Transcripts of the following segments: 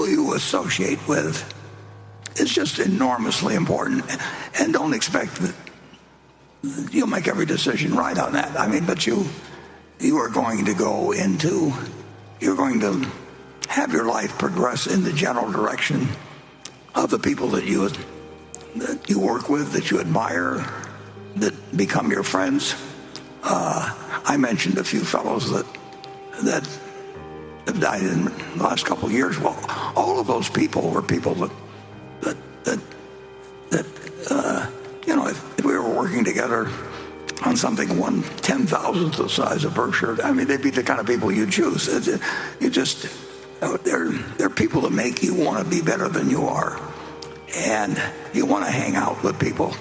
who you associate with is just enormously important. And don't expect that you'll make every decision right on that. I mean, but you are going to you're going to have your life progress in the general direction of the people that you work with, that you admire, that become your friends. I mentioned a few fellows that have died in the last couple of years. Well, all of those people were people that if we were working together on something 1/10,000th the size of Berkshire, I mean, they'd be the kind of people you choose. They're people that make you want to be better than you are, and you want to hang out with people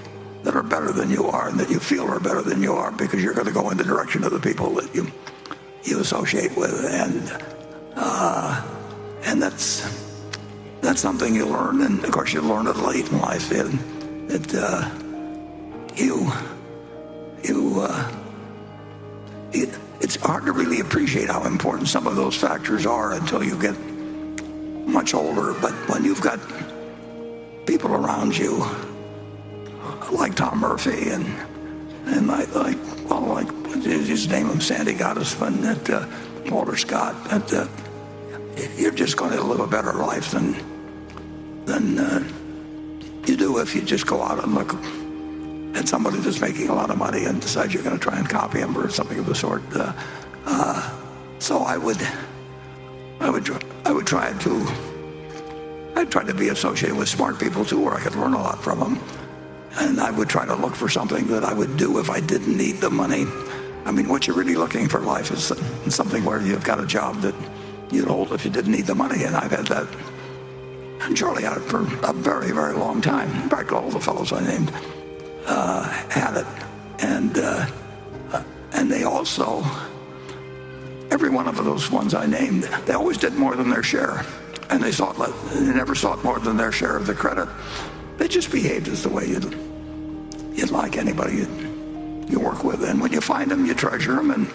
that are better than you are and that you feel are better than you are, because you're going to go in the direction of the people that you associate with, and that's something you learn, and of course you learn it late in life. It's hard to really appreciate how important some of those factors are until you get much older. But when you've got people around you like Tom Murphy and just name him, Sandy Gottesman, Walter Scott, you're just going to live a better life than you do if you just go out and look at somebody that's making a lot of money and decide you're going to try and copy him or something of the sort. So I'd try to be associated with smart people too, where I could learn a lot from them. And I would try to look for something that I would do if I didn't need the money. I mean, what you're really looking for in life is something where you've got a job that you'd hold if you didn't need the money. And I've had that, and Charlie had it for a very, very long time. In fact, all the fellows I named had it. And they also, every one of those ones I named, they always did more than their share. And they never sought more than their share of the credit. They just behaved as the way you'd like anybody you work with. And when you find them, you treasure them.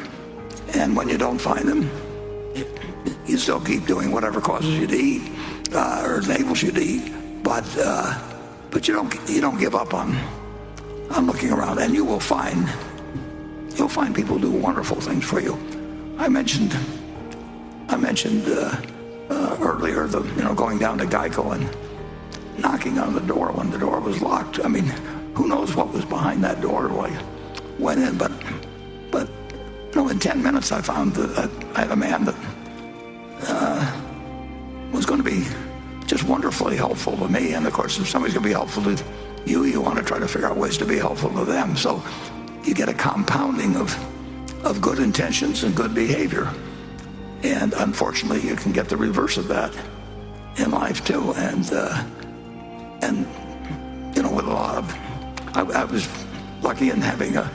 And when you don't find them, you still keep doing whatever causes you to eat or enables you to eat. But you don't give up on looking around, and you'll find people do wonderful things for you. I mentioned earlier going down to Geico and knocking on the door when the door was locked. I mean, who knows what was behind that door? I went in, but in 10 minutes I found that I had a man that was going to be just wonderfully helpful to me. And of course, if somebody's going to be helpful to you, you want to try to figure out ways to be helpful to them. So you get a compounding of good intentions and good behavior. And unfortunately, you can get the reverse of that in life too. And with a lot of, I was lucky in having a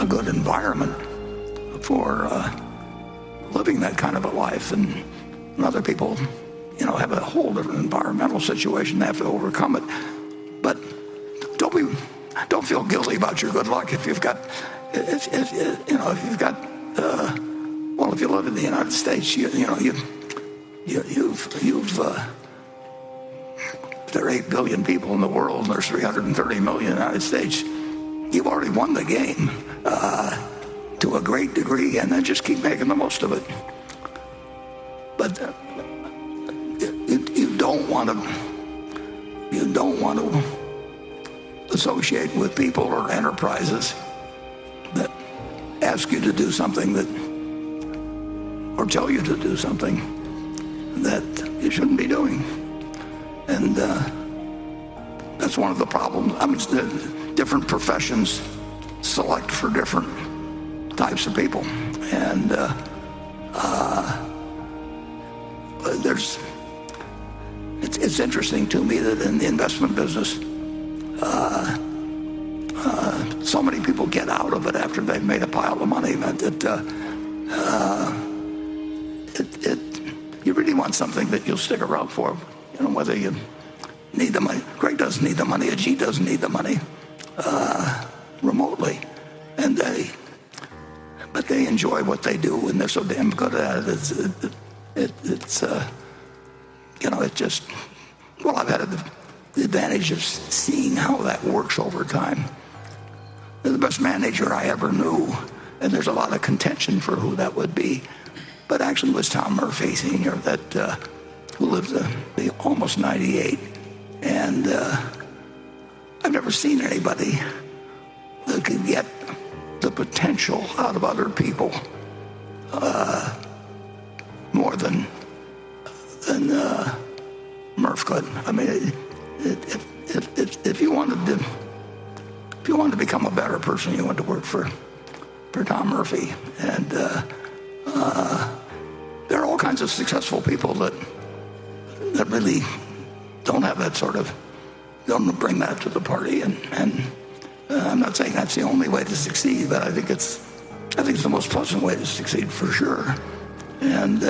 good environment for living that kind of a life. And other people, have a whole different environmental situation. They have to overcome it. But don't feel guilty about your good luck if you've got, if you live in the United States, there are 8 billion people in the world, and there's 330 million in the United States. You've already won the game to a great degree, and then just keep making the most of it. But you don't want to associate with people or enterprises that ask you to do something or tell you to do something that you shouldn't be doing. And that's one of the problems. I mean, different professions select for different types of people. And it's interesting to me that in the investment business, so many people get out of it after they've made a pile of money. You really want something that you'll stick around for, whether you need the money. Greg doesn't need the money, Ajit doesn't need the money remotely, but they enjoy what they do, and they're so damn good at it. it just, well, I've had the advantage of seeing how that works over time. The best manager I ever knew, and there's a lot of contention for who that would be, but actually was Tom Murphy Sr., who lived to almost 98. And I've never seen anybody that could get the potential out of other people more than Murph could. I mean, if you wanted to become a better person, you went to work for Tom Murphy. And there are all kinds of successful people that really don't have that sort of, don't bring that to the party. And I'm not saying that's the only way to succeed, but I think it's the most pleasant way to succeed for sure. And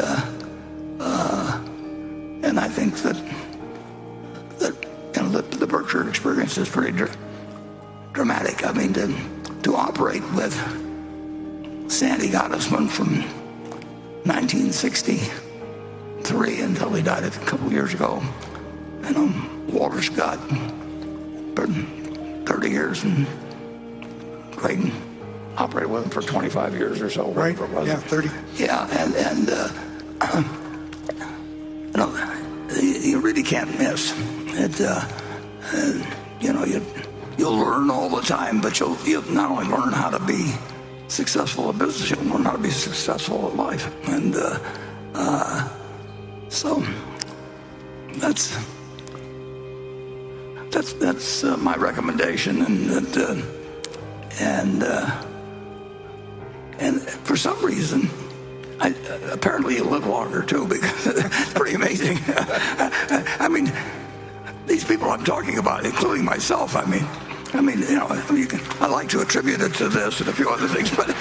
I think that the Berkshire experience is pretty dramatic. I mean, to operate with Sandy Gottesman from 1963 until he died a couple of years ago, Walter Scott for 30 years, and Clayton operated with him for 25 years or so. Right, yeah, 30. Yeah, you really can't miss it. You'll learn all the time, but you'll not only learn how to be successful at business, you'll learn how to be successful at life. And so that's my recommendation. And for some reason, apparently you live longer too, because it's pretty amazing. I mean, these people I'm talking about, including myself, I like to attribute it to this and a few other things, but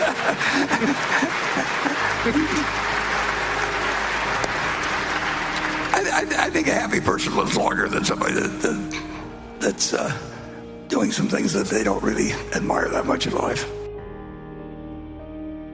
I think a happy person lives longer than somebody that's doing some things that they don't really admire that much in life.